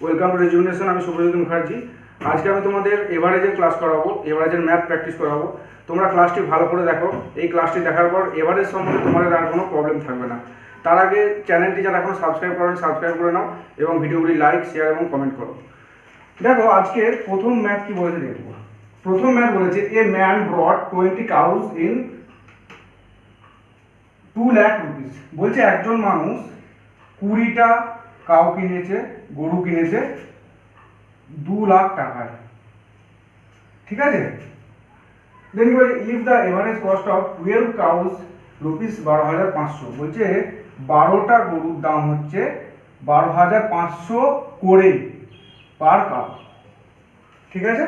Welcome to রেজুনেশন। আমি সুব্রজিৎ মুখার্জি। আজকে আমি তোমাদের এভারেজের ক্লাস করাবো, এভারেজের ম্যাথ প্র্যাকটিস করাবো। তোমরা ক্লাসটি ভালো করে দেখো। এই ক্লাসটি দেখার পর এভারেজ সম্বন্ধে তোমাদের আর কোনো প্রবলেম থাকবে না। তার আগে চ্যানেলটি যারা এখনো সাবস্ক্রাইব করেনি সাবস্ক্রাইব করে নাও এবং ভিডিওগুলি লাইক, শেয়ার এবং কমেন্ট করো। দেখো আজকের প্রথম ম্যাথ কি বলেছে দেখবো। প্রথম ম্যাথ বলেছে a man ব্রট 20 cows in 2 lakh rupees. বলছে একজন মানুষ 20টা কাউ কিনেছে, গরু কিনেছে 2 লাখ টাকায়। ঠিক আছে। দেন কি বলছে if the average cost of 12 cows rupees 12,500। বলছে 12টা গরুর দাম হচ্ছে 12,500 করে পার কাউ। ঠিক আছে।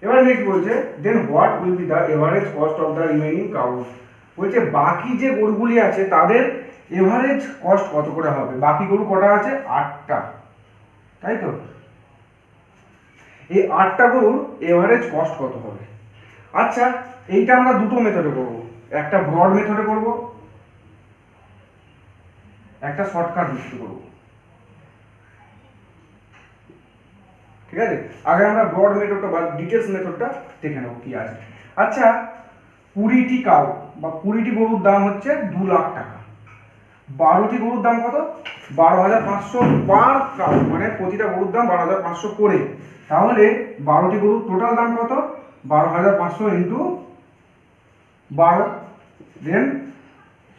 এবার নেক্সট বলছে then what will be the average cost of the remaining cows. বলছে বাকি যে গরুগুলি আছে তাদের এভারেজ কস্ট কত করে হবে। বাকি গরু কটা আছে? 8টা, তাই তো। এই 8টা গরুর এভারেজ কস্ট কত হবে। আচ্ছা, এইটা আমরা দুটো মেথডে করব, একটা ব্রড মেথডে করব, একটা শর্টকাট মেথডে করব। ঠিক আছে। আগে আমরা ব্রড মেথডটা বা ডিটেলস মেথডটা দেখে নেব কি আছে। আচ্ছা, 20টি কাউ বা 20টি গরুর দাম হচ্ছে 2 লাখ টাকা। 12টি গরুর দাম কত? 12,500 পার কাউ, মানে প্রতিটা গরুর দাম 12,500 করে। তাহলে 12টি গরুর টোটাল দাম কত? 12,500 ইন্টু 12, দেন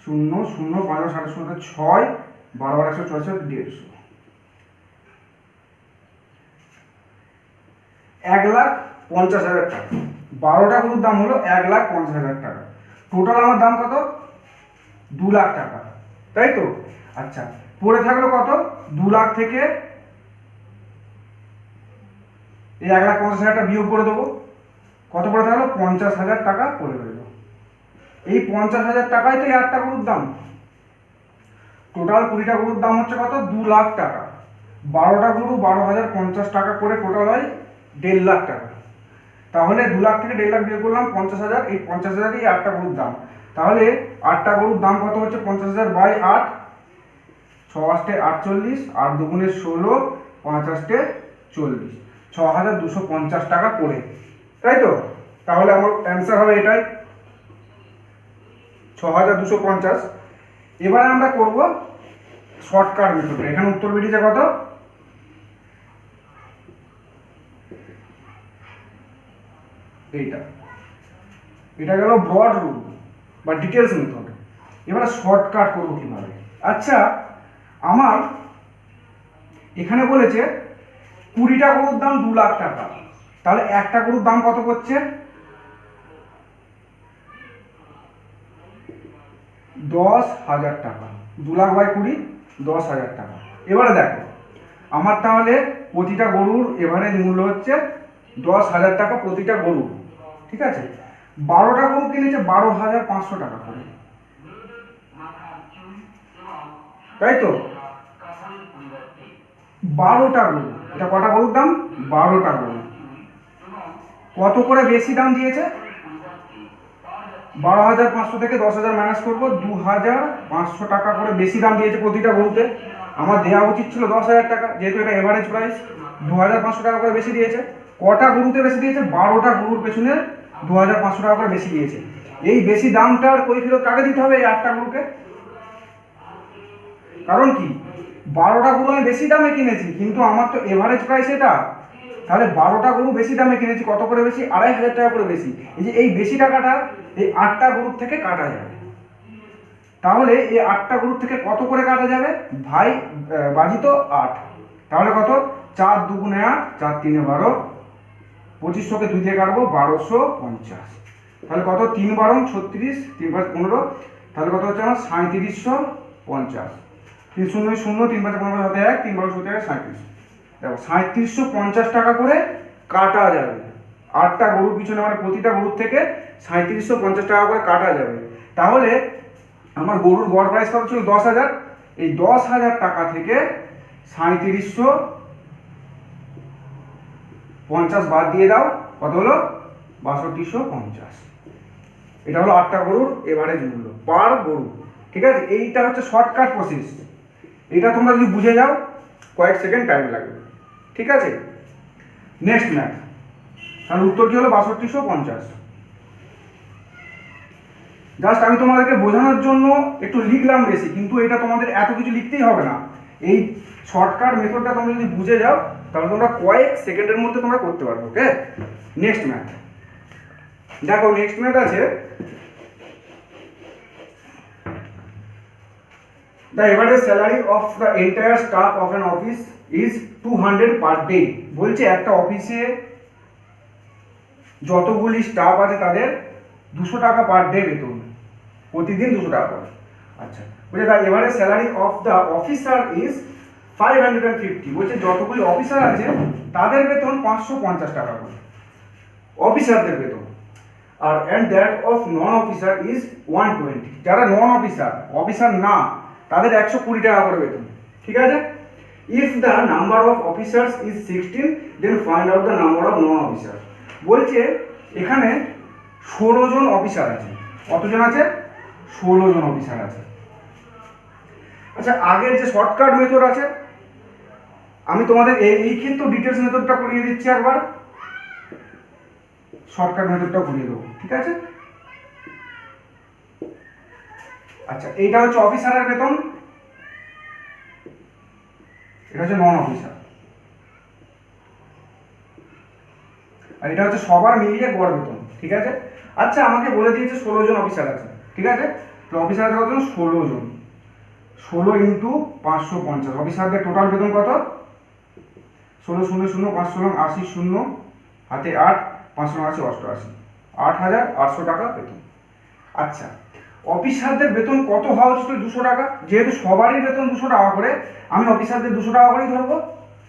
0 0 5 7 0 6 12 164 150, 1,50,000 টাকা। 12টা গরুর দাম হলো 1,50,000 টাকা। টোটাল আমার দাম কত? 2 লাখ টাকা, তাই তো। আচ্ছা, পড়ে থাকলো কত? 2 লাখ থেকে এই 1,50,000 টাকা বিয়োগ করে দেবো। কত পড়ে থাকলো? 50,000 টাকা পড়ে রইল। এই 50,000 টাকাই তো এই 8টা গরুর দাম। টোটাল 20টা গরুর দাম হচ্ছে কত? 2 লাখ টাকা। 12টা গরু 12,050 টাকা করে টোটাল হয় 1.5 লাখ টাকা। তাহলে 2 লাখ থেকে 1.5 লাখ বিয়োগ করলাম 50,000, এই 50,000 এই 8টা গরুর দাম। তাহলে 8টা গরুর দাম কত হচ্ছে? 50,000 বাই 8, 6 8 48, 8 2 16, 5 8 40, 6,250 টাকা করে, তাই তো। তাহলে আমার অ্যান্সার হবে এটাই, 6,250। এবারে আমরা করব শর্টকাট মেথড। এখানে উত্তর বেরিয়েছে কত? এটা গেল ব্রড রুল বা ডিটেলস মেথড। এবারে শর্টকাট করব কিভাবে। আচ্ছা, আমার এখানে বলেছে 20টা গরুর দাম 2 লাখ টাকা। তাহলে একটা গরুর দাম কত করছে? 10,000 টাকা। 2 লাখ বাই 20, 10,000 টাকা। এবারে দেখো আমার তাহলে প্রতিটা গরুর এভারেজ মূল্য হচ্ছে 10,000 টাকা প্রতিটা গরু। ঠিক আছে। 12টা গরু কিনেছে 12,500 টাকা করে, তাই তো। 12টা গরু, এটা কটা গরুর দাম? 12টা গরু। কত করে বেশি দাম দিয়েছে? 12,500 থেকে 10,000 মাইনাস করবো, 2,500 টাকা করে বেশি দাম দিয়েছে প্রতিটা গরুতে। আমার দেওয়া উচিত ছিল 10,000 টাকা, যেহেতু এটা এভারেজ প্রাইস। 2,500 টাকা করে বেশি দিয়েছে। কটা গরুতে বেশি দিয়েছে? 12টা গরুর পেছনে 2,500 টাকা করে বেশি দিয়েছে। এই বেশি দামটার কৈফিয়ত কাকে দিতে হবে? এই 8টা গরুকে। কারণ কি, 12টা গরু আমি বেশি দামে কিনেছি, কিন্তু আমার তো এভারেজ প্রাইস এটা। তাহলে 12টা গরু বেশি দামে কিনেছি, কত করে বেশি? 2,500 টাকা করে বেশি। এই যে এই বেশি টাকাটা এই 8টা গরুর থেকে কাটা যাবে। তাহলে এই 8টা গরুর থেকে কত করে কাটা যাবে? ভাই বাজি তো 8, তাহলে কত? 4 2 8, 4 3 12, 2500কে 2 দিয়ে কাটবো, 1250। তাহলে কত? 3 12 36, 3 5 15, তাহলে কত হচ্ছে আমার? 3750। 3 0 0, 3 5 15 হাতে 1, 3 12 17 37। দেখো 3750 টাকা করে কাটা যাবে। 8টা গরুর পিছনে মানে প্রতিটা গরুর থেকে 3750 টাকা করে কাটা যাবে। তাহলে আমার গরুর গড় প্রাইস কত ছিল? 10,000। এই 10,000 টাকা থেকে 3750 বাদ দিয়ে দাও, কত হলো? 6250। এটা হলো 8টা গরুর এভারেজ মূল্য পার গরু। ঠিক আছে। এইটা হচ্ছে শর্টকাট প্রসেস। এটা তোমরা যদি বুঝে যাও কয়েক সেকেন্ড টাইম লাগবে। ঠিক আছে, নেক্সট ম্যাথ। তাহলে উত্তর কি হলো 6250। জাস্ট আমি তোমাদেরকে বোঝানোর জন্য একটু লিখলাম বেশি, কিন্তু এটা তোমাদের এত কিছু লিখতেই হবে না। এই শর্টকাট মেথডটা তোমরা যদি বুঝে যাও তাহলে তোমরা কয়েক সেকেন্ডের মধ্যে তোমরা করতে পারবে। ওকে, নেক্সট ম্যাথ দেখো। নেক্সট ম্যাথ আছে the average salary of the entire staff of an office is 200 per day। বলছে একটা অফিসে যতগুলি স্টাফ আছে তাদের 200 টাকা পার ডে বেতন, প্রতিদিন 200 টাকা করে। আচ্ছা, বলছে the average salary of the officer is 550। বলছে যতগুলি অফিসার আছে তাদের বেতন 550 টাকা করে, অফিসারদের বেতন। আর and that of non officer is 120। যারা নন অফিসার, অফিসার না, তাদের 120 টাকা করে বেতন। ঠিক আছে, if the number of officers is 16 then find out the number of non officer। বলছে এখানে 16 জন অফিসার আছে। কতজন আছে? 16 জন অফিসার আছে। আচ্ছা, আগের যে শর্টকাট মেথড আছে, আমি তোমাদের এই ক্ষেত্রে ডিটেলস মেথডটা করিয়ে দিচ্ছি একবার, শর্টকাট মেথডটা করিয়ে দেবো। ঠিক আছে, আচ্ছা, এইটা হচ্ছে অফিসারের বেতন, এটা হচ্ছে নন অফিসার, আর এটা হচ্ছে সবার মিলিয়ে গড় বেতন। ঠিক আছে, আচ্ছা আমাকে বলে দিয়েছে 16 জন অফিসার আছে। ঠিক আছে, তো অফিসার আছে কতজন? 16 জন। 16 ইন্টু 550, অফিসারদের টোটাল বেতন কত? 16 0 0 5 16 80 0 হাতে 8 5 80 88, 8800 টাকা বেতন। আচ্ছা, অফিসারদের বেতন কত হওয়া উচিত? 200 টাকা। যেহেতু সবারই বেতন 200 টাকা করে, আমি অফিসারদের 200 টাকা করেই ধরবো।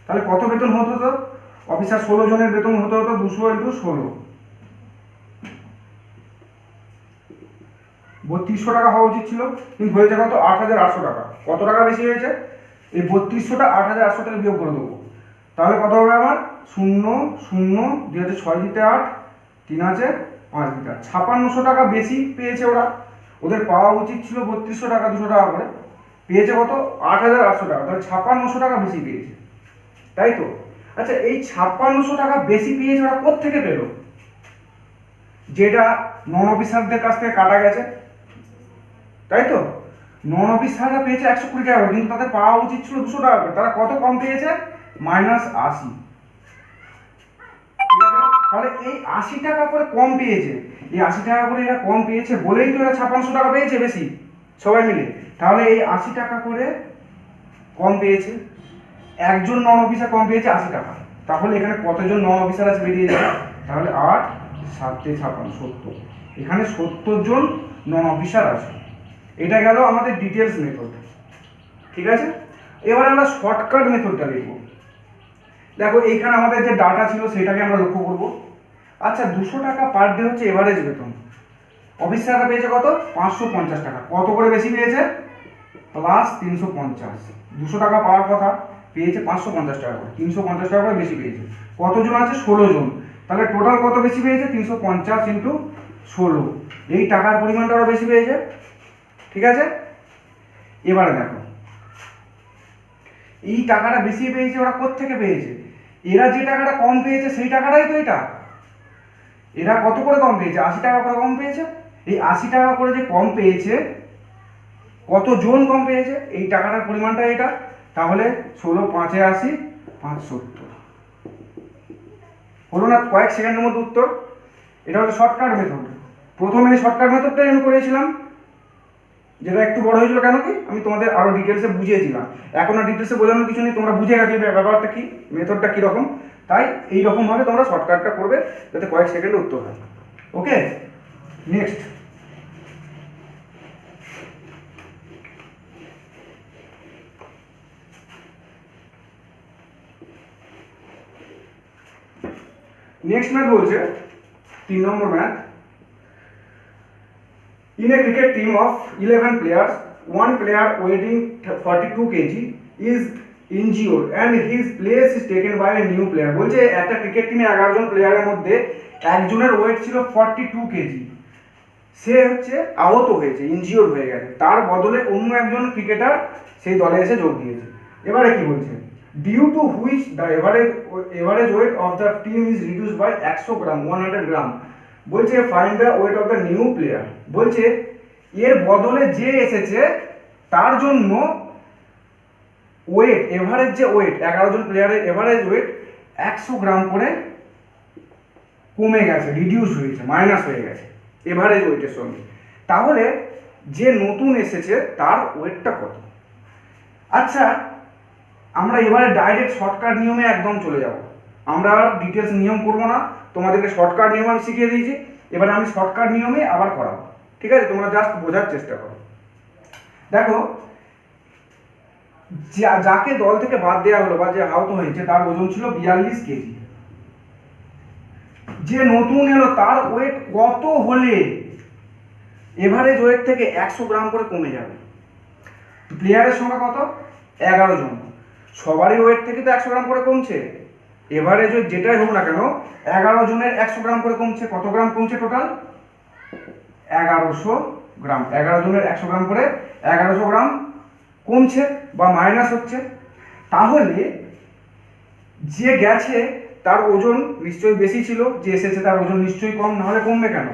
তাহলে কত বেতন হতো? তো অফিসার 16 জনের বেতন হতে হতো 200 ইন্টু 16, 3200 টাকা হওয়া উচিত ছিল, কিন্তু হয়েছে কত? 8800 টাকা। কত টাকা বেশি হয়েছে? এই 3200টা 8800 থেকে বিয়োগ করে দেবো। তাহলে কত হবে আমার? 0 0 2 আছে 6 দিতে 8, 3 আছে 5 দিতে 8, 5600 টাকা বেশি পেয়েছে ওরা। ওদের পাওয়া উচিত ছিল 3200 টাকা, 200 টাকা করে, পেয়েছে কত? 8800 টাকা। তাহলে 5600 টাকা বেশি পেয়েছে, তাই তো? আচ্ছা, এই 5600 টাকা বেশি পেয়েছে ওরা কোত্থেকে পেল? যেটা নন অফিসারদের কাছ থেকে কাটা গেছে, তাই তো? নন অফিসাররা পেয়েছে 120 টাকা করে, কিন্তু তাদের পাওয়া উচিত ছিল 200 টাকা করে। তারা কত কম পেয়েছে? -80। ঠিক আছে, তাহলে এই 80 টাকা করে কম পেয়েছে। এই 80 টাকা করে এরা কম পেয়েছে বলেই তো এরা 5600 টাকা পেয়েছে বেশি সবাই মিলে। তাহলে এই 80 টাকা করে কম পেয়েছে, একজন নন অফিসার কম পেয়েছে 80 টাকা। তাহলে এখানে কতজন নন অফিসার আছে বেরিয়ে যাবে? তাহলে 8 7 56 70, এখানে 70 জন নন অফিসার আছে। এটা গেল আমাদের ডিটেলস মেথড। ঠিক আছে, এবার আমরা শর্টকাট মেথডটা লিখব। দেখো এইখানে আমাদের যে ডাটা ছিল সেটাকে আমরা লক্ষ্য করব। আচ্ছা, 200 টাকা পার ডে হচ্ছে এভারেজ বেতন। অফিসাররা পেয়েছে কত? 550 টাকা। কত করে বেশি পেয়েছে? প্লাস 350। 200 টাকা পাওয়ার কথা, পেয়েছে 550 টাকা করে, 350 টাকা করে বেশি পেয়েছে। কতজন আছে? 16 জন। তাহলে টোটাল কত বেশি পেয়েছে? 350 ইন্টু 16, এই টাকার পরিমাণটা আরও বেশি পেয়েছে। ঠিক আছে, এবারে দেখো এই টাকাটা বেশি পেয়েছে ওরা কোত্থেকে পেয়েছে? এরা যে টাকাটা কম পেয়েছে সেই টাকাটাই তো এটা। এরা কত করে কম পেয়েছে? 80 টাকা করে কম পেয়েছে। এই 80 টাকা করে যে কম পেয়েছে, কতজন কম পেয়েছে? এই টাকাটার পরিমাণটা এটা। তাহলে 16 5 80 5 70 হলো না? কয়েক সেকেন্ডের মধ্যে উত্তর। এটা হচ্ছে শর্টকাট মেথড। প্রথমে এই শর্টকাট মেথডটাই আমি করেছিলাম, যেটা একটু বড় হয়েছিল। কেন কি? আমি তোমাদের আরো ডিটেলসে বুঝিয়েছিলাম। এখন আর ডিটেলসে বোঝানোর কিছু নেই, তোমরা বুঝে গেছো ব্যাপারটা কি, মেথডটা কীরকম। তাই এইরকমভাবে তোমরা শর্টকাটটা করবে যাতে কয়েক সেকেন্ডে উত্তর হয়। ওকে, নেক্সট। নেক্সট ম্যাথ বলছে 3 নম্বর math. In a cricket team of 11 players, one player weighing 42 kg is injured and his place is taken by a new player। বলছে একটা ক্রিকেট টিমে 11 জন প্লেয়ারের মধ্যে একজনের ওয়েট ছিল 42 কেজি, সে হচ্ছে আহত হয়েছে, ইনজিওর হয়ে গেছে, তার বদলে অন্য একজন ক্রিকেটার সেই দলে এসে যোগ দিয়েছে। এবারে কি বলছে? Due to which the average weight of the team is reduce by 100 gram 100 gram. বলছে find the weight of the new player. বলছে এর বদলে যে এসেছে তার জন্য ওয়েট, এভারেজ যে ওয়েট, 11 জন প্লেয়ারের এভারেজ ওয়েট 100 গ্রাম করে কমে গেছে, রিডিউস হয়েছে, মাইনাস হয়ে গেছে এভারেজ ওয়েটের সঙ্গে। তাহলে যে নতুন এসেছে তার ওয়েটটা কত? আচ্ছা, আমরা এবারে ডাইরেক্ট শর্টকাট নিয়মে একদম চলে যাব, আমরা আর ডিটেলস নিয়ম করবো না, তোমাদেরকে শর্টকাট নিয়ম আমি শিখিয়ে দিয়েছি, এবারে আমি শর্টকাট নিয়মে আবার করাবো, ঠিক আছে? তোমরা জাস্ট বোঝার চেষ্টা করো। দেখো, যাকে দল থেকে বাদ দেওয়া হলো বা যে আহত হয়েছে তার ওজন ছিল 42 কেজি। যে নতুন এলো তার ওয়েট কত হলে এভারেজ ওয়েট থেকে 100 গ্রাম করে কমে যাবে? প্লেয়ারের সংখ্যা কত? 11 জন, সবারই ওয়েট থেকে তো 100 গ্রাম করে কমছে, এভারেজ ওয়েট যেটাই হোক না কেন 11 জনের 100 গ্রাম করে কমছে। কত গ্রাম কমছে টোটাল? 1100 গ্রাম। 11 জনের 100 গ্রাম করে 1100 গ্রাম কমছে বা মাইনাস হচ্ছে। তাহলে যে গেছে তার ওজন নিশ্চয়ই বেশি ছিল, যে এসেছে তার ওজন নিশ্চয়ই কম, নাহলে কমবে কেন?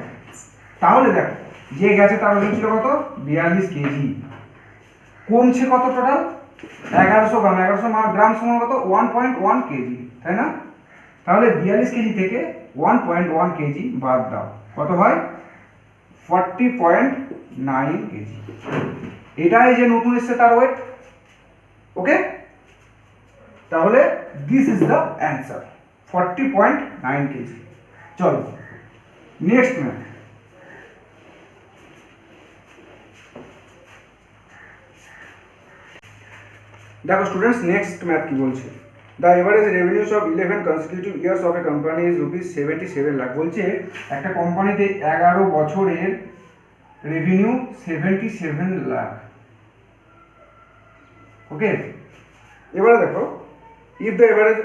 তাহলে দেখো, যে গেছে তার ওজন ছিল কত? 42 কেজি। কমছে কত টোটাল? 1100 গ্রাম। 1100 গ্রাম সমান কত? 1.1 কেজি, তাই না? তাহলে 42 কেজি থেকে 1.1 কেজি বাদ দাও, কত হয়? 40.9 কেজি। এটাই যে নতুন এসছে তার ওয়েট। ওকে, তাহলে this is the answer, 40.9 KG. চলো নেক্সট ম্যাথ। দেখো স্টুডেন্টস, নেক্সট ম্যাথ কি বলছে? The average revenues of 11 consecutive years of a company is ₹77 lakh. বলছে একটা কোম্পানিতে 11 বছরের রেভিনিউ 77 লাখ। ওকে, এবারে দেখো, if the average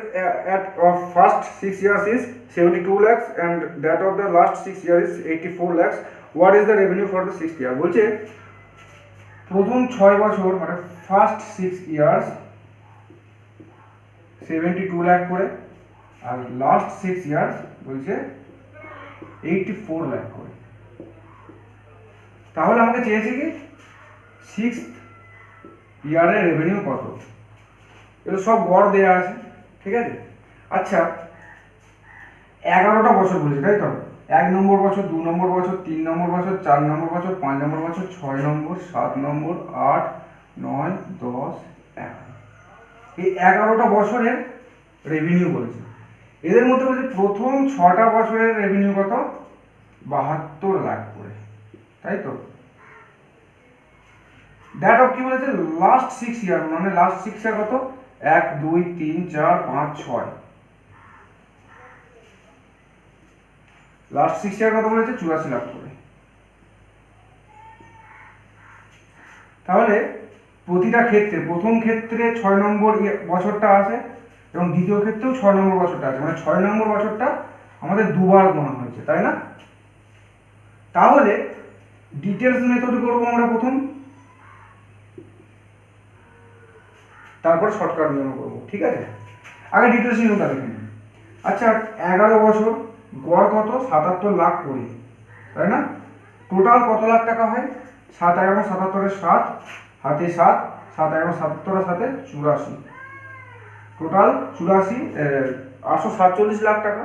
of first 6 years is 72 lakhs and that of the last 6 years is 84 lakhs, what is the revenue for the 6th year? বলছে প্রথম 6 বছর মানে ফার্স্ট 6 ইয়ার্স 72 লাখ করে, আর লাস্ট 6 ইয়ার্স বলছে 84 লাখ করে। তাহলে আমাকে চেয়েছে কি 6th ইয়ারের রেভিনিউ কত? এগুলো সব গড় দেওয়া আছে, ঠিক আছে? আচ্ছা, 11টা বছর বলেছে, তাই তো? 1 নম্বর বছর, 2 নম্বর বছর, 3 নম্বর বছর, 4 নম্বর বছর, 5 নম্বর বছর, 6 নম্বর, 7 নম্বর, 8, 9, 10, 11। এই 11টা বছরের রেভিনিউ বলেছে। এদের মধ্যে বলছে প্রথম 6টা বছরের রেভিনিউ কত? 72 লাখ করে, তাই তো? দ্যাট অফ কি বলেছে? লাস্ট 6 ইয়ার, মানে লাস্ট 6 ইয়ার কত? 1, 2, 3, 4, 5, 6। লাস্ট 6 ইয়ার কত বলেছে? 84 লাখ করে। তাহলে প্রতিটা ক্ষেত্রে, প্রথম ক্ষেত্রে 6 নম্বর বছরটা আছে এবং দ্বিতীয় ক্ষেত্রেও 6 নম্বর বছরটা আছে, মানে 6 নম্বর বছরটা আমাদের দুবার গোনা হয়েছে, তাই না? তাহলে ডিটেলস মেথড করবো আমরা প্রথম, তারপর শর্টকাট নিয়ম করবো, ঠিক আছে? আগে ডিটেলস নিয়মটা দেখে নিন। আচ্ছা, 11 বছর গড় কত? 77 লাখ করে, তাই না? টোটাল কত লাখ টাকা হয়? 7 11 77 7 হাতে 7, 7 11 77 সাথে 84, টোটাল 84, 847 লাখ টাকা।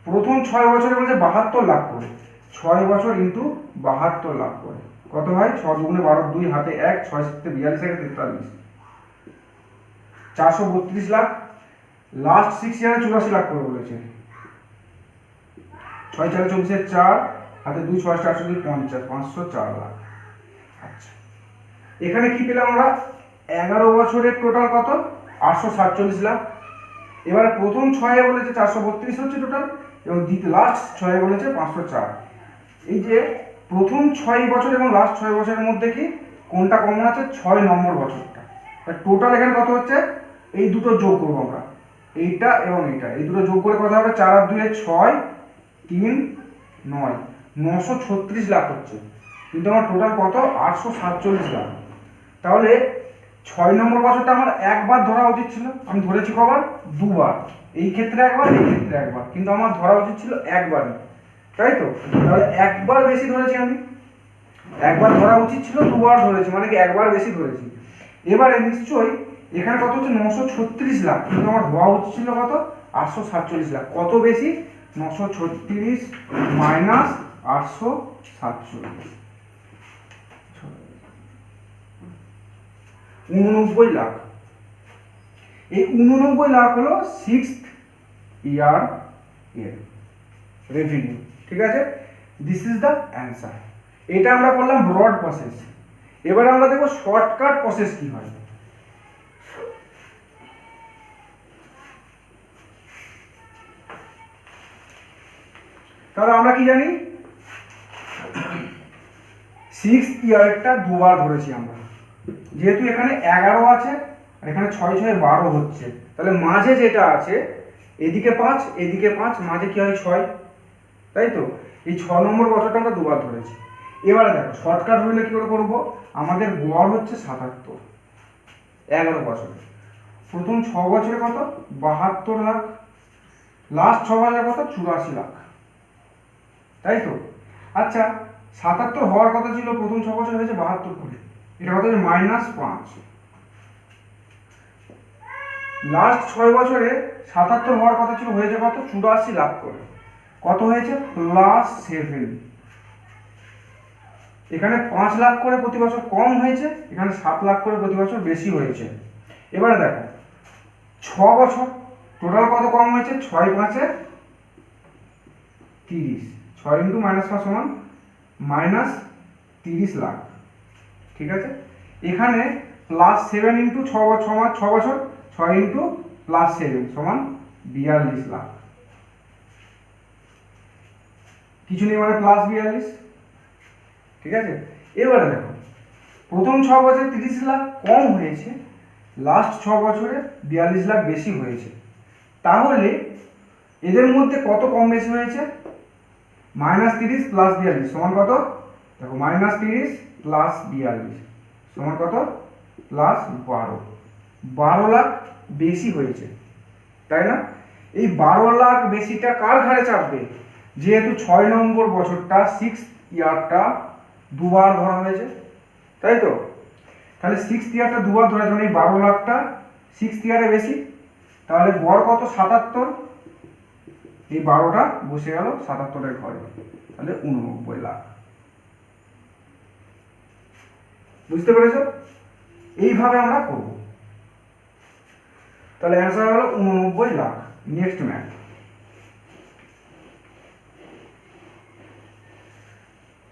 প্রথম 6 বছরে বলছে 72 লাখ করে, 6 বছর ইন্টু 72 লাখ করে কত হয়? 6 দুগুণে 12, 2 হাতে 1, 6 7 42, 43, 432 লাখ। লাস্ট 6 ইয়ারে 84 লাখ করে বলেছে, 6 4 24 4 হাতে 2, 6 4 2 50, 504 লাখ। আচ্ছা, এখানে কি পেলাম আমরা? 11 বছরের টোটাল কত? 847 লাখ। এবারে প্রথম 6 বলেছে 432 হচ্ছে টোটাল, এবং লাস্ট 6 বলেছে 504। এই যে প্রথম 6 বছর এবং লাস্ট 6 বছরের মধ্যে কি কোনটা কমন আছে? 6 নম্বর বছরটা। টোটাল এখানে কত হচ্ছে? এই দুটো যোগ করবো আমরা, এইটা এবং এইটা, এই দুটো যোগ করে কত হবে? 4 আর 2 6, 3 9, 936 লাখ হচ্ছে। কিন্তু আমার টোটাল কত? 847 লাখ। তাহলে 6 নম্বর বছরটা আমার একবার ধরা উচিত ছিল, আমি ধরেছি কবার, দুবার। এই ক্ষেত্রে একবার, এই ক্ষেত্রে একবার, কিন্তু আমার ধরা উচিত ছিল একবারই, তাই তো? তাহলে একবার বেশি ধরেছি আমি, একবার ধরা উচিত ছিল, দুবার ধরেছি, মানে কি একবার বেশি ধরেছি। এবারে নিশ্চয়ই এখানে কত হচ্ছে, 936 লাখ, কিন্তু আমার হওয়া উচিত ছিল কত, 847 লাখ। কত বেশি, 936 মাইনাস 847, 89 লাখ। এই 89 লাখ হলো 6th ইয়ার এর রেভিনিউ, ঠিক আছে? This is the answer. এটা আমরা করলাম ব্রড প্রসেস। এবার আমরা দেখব শর্টকাট প্রসেস কি হয়। তাহলে আমরা কি জানি, 6th ইয়ারটা দুবার ধরেছি আমরা, যেহেতু এখানে 11 আছে আর এখানে 6 6 12 হচ্ছে, তাহলে মাঝে যেটা আছে এদিকে 5 এদিকে 5, মাঝে কি হয় 6, তাই তো? এই 6 নম্বর বছরটা আমরা দুবার ধরেছি। এবারে দেখো শর্টকাট হইলে কি করে করব, আমাদের গড় হচ্ছে 77, 11 বছরে। প্রথম 6 বছরে কত, 72 লাখ, লাস্ট 6 বছরে কত, 84 লাখ, তাই তো? আচ্ছা 77 হওয়ার কথা ছিল, প্রথম 6 বছর হয়েছে 72 করে, এটা কত হচ্ছে -5। লাস্ট 6 বছরে 77 হওয়ার কথা ছিল, হয়েছে কত, 84 লাখ করে, কত হয়েছে +7। এখানে 5 লাখ করে প্রতি বছর কম হয়েছে, এখানে 7 লাখ করে প্রতি বছর বেশি হয়েছে। এবারে দেখো 6 বছর টোটাল কত কম হয়েছে, 6 5 30, 6 ইন্টু -5 সমান -30 লাখ, ঠিক আছে? এখানে +7 ইন্টু 6 বছর, 6 ইন্টু +7 সমান 42 লাখ, কিছু নেই মানে +42, ঠিক আছে? এবারে দেখো প্রথম 6 বছরে 30 লাখ কম হয়েছে, লাস্ট 6 বছরে 42 লাখ বেশি হয়েছে। তাহলে এদের মধ্যে কত কম বেশি হয়েছে, -30 + 42 সমান কত, দেখো -30 + 42 সমান কত, +12, 12 লাখ বেশি হয়েছে, তাই না? এই 12 লাখ বেশিটা কার ঘাড়ে চাপবে, যেহেতু 6 নম্বর বছরটা 6th ইয়ারটা দুবার ধরা হয়েছে, তাই তো? তাহলে 6th ইয়ারটা দুবার ধরা, মানে এই 12 লাখটা 6th ইয়ারে বেশি, তাহলে গড় কত, 77, এই 12টা বসে গেল 77-এর ঘরে, তাহলে 89 লাখ। বুঝতে পেরেছো? এইভাবে আমরা করব। তাহলে অ্যান্সার হলো 89 লাখ। নেক্সট ম্যাথ,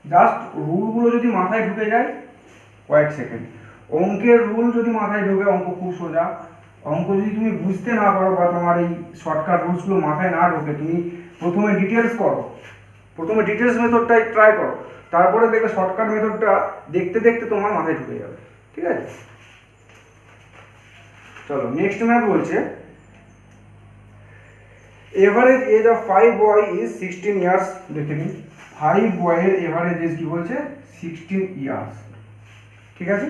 জাস্ট রুলগুলো যদি মাথায় ঢুকে যায়, কয়েক সেকেন্ড, অঙ্কের রুল যদি মাথায় ঢুকে, অঙ্ক খুব সোজা। অঙ্ক যদি তুমি বুঝতে না পারো বা তোমার এই শর্টকাট রুলসগুলো মাথায় না ঢোকে, তুমি প্রথমে ডিটেলস করো, প্রথমে ডিটেলস মেথডটাই ট্রাই করো, তারপরে দেখবে শর্টকাট মেথডটা দেখতে দেখতে তোমার মাথায় ঢুকে যাবে, ঠিক আছে? চলো নেক্সট ম্যাথ বলছে, average age of 5 boy is 16 years. দেখে নিন 5 বয়ের এভারেজ এজ কি বলছে, 16 ইয়ার্স, ঠিক আছে?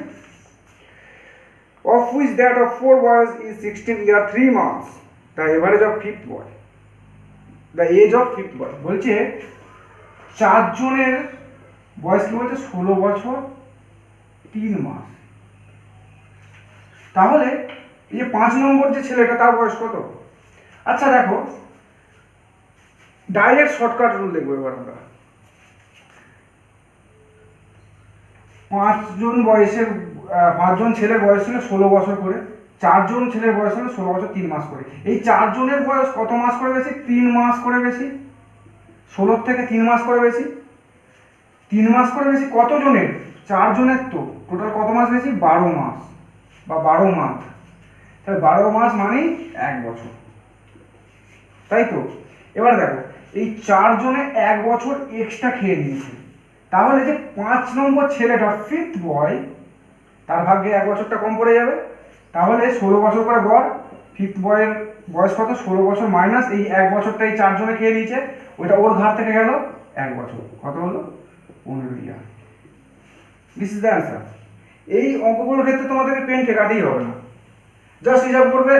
of which that of 4 boys is 16 year 3 months, the average of 5th boy, the age of 5th boy। বলছে 4 জনের বয়স কি বলছে, 16 বছর 3 মাস। তাহলে এই যে 5 নম্বর যে ছেলেটা, তার বয়স কত? আচ্ছা দেখো ডাইরেক্ট শর্টকাট রুল দেখবো এবার আমরা। 5 জন ছেলের বয়স ছিল 16 বছর করে, 4 জন ছেলের বয়স ছিল 16 বছর 3 মাস করে। এই 4 জনের বয়স কত মাস করে বেশি, 3 মাস করে বেশি, 16 থেকে 3 মাস করে বেশি, 3 মাস করে বেশি। কত জনের, 4 জনের, তো টোটাল কত মাস বেশি, 12 মাস বা 12 মাস। তাহলে 12 মাস মানেই 1 বছর, তাই তো? এবার দেখো এই 4 জনে 1 বছর এক্সট্রা খেয়ে নিয়েছে, তাহলে যে 5 নম্বর ছেলেটা 5th বয়, তার ভাগ্যে 1 বছরটা কম পড়ে যাবে। তাহলে 16 বছর করে গড়, 5th বয়ের বয়স কত, 16 বছর মাইনাস এই 1 বছরটা এই 4 জনে খেয়ে নিয়েছে, ওইটা ওর ঘাট থেকে গেল 1 বছর, কত হলো, 15 year. This is the answer. এই অঙ্কগুলোর ক্ষেত্রে তোমাদেরকে পেন ঠেকাতেই হবে না, জাস্ট হিসাব করবে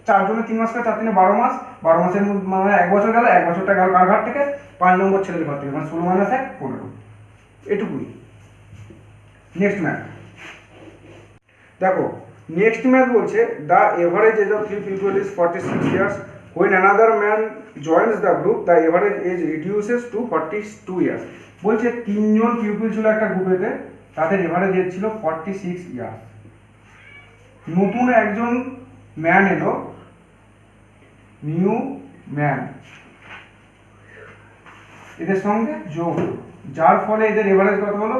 4 জনে 3 মাস করে 4 3 12 মাস, 12 মাসের মধ্যে মানে 1 বছর গেল, 1 বছরটা গেল কার ঘর থেকে, 5 নম্বর ছেলের ঘর থেকে, মানে 16 - 1 15, এটুকুই। নেক্সট ম্যাথ দেখো, নেক্সট ম্যাথ বলছে the average age of 3 people is 46 years, when another man joins the group the average age reduces to 42 years। বলছে 3 জন পিপল ছিল একটা গ্রুপেতে, তাদের এভারেজ এজ ছিল 46 ইয়ার্স। নতুন একজন ম্যান এলো, নিউ ম্যান, এদের সঙ্গে যোগ, যার ফলে এদের এভারেজ কত হলো